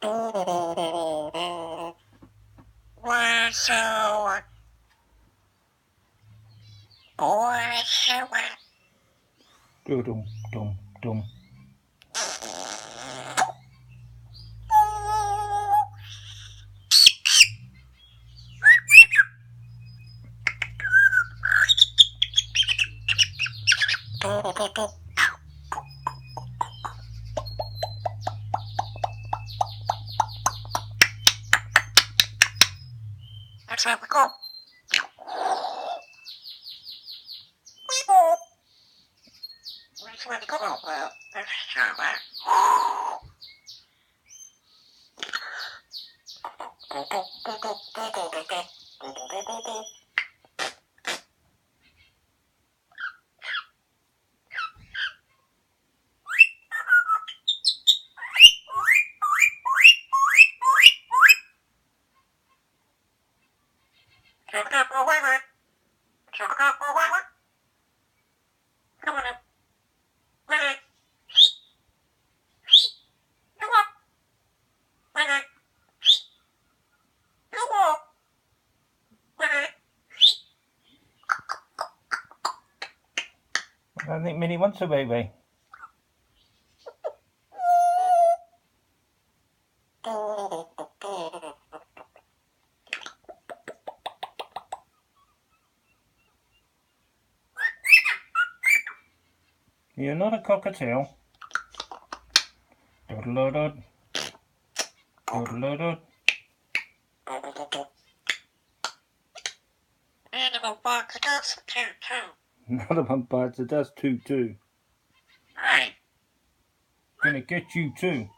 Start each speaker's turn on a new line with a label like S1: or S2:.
S1: Dum dum dum. I think Minnie wants a baby. You're not a cockatiel. Doodle-doo-doo. Doodle-doo-doo.
S2: Another one bites the dust too.
S1: Another one bites the dust too.
S2: Hey.
S1: Gonna get you too.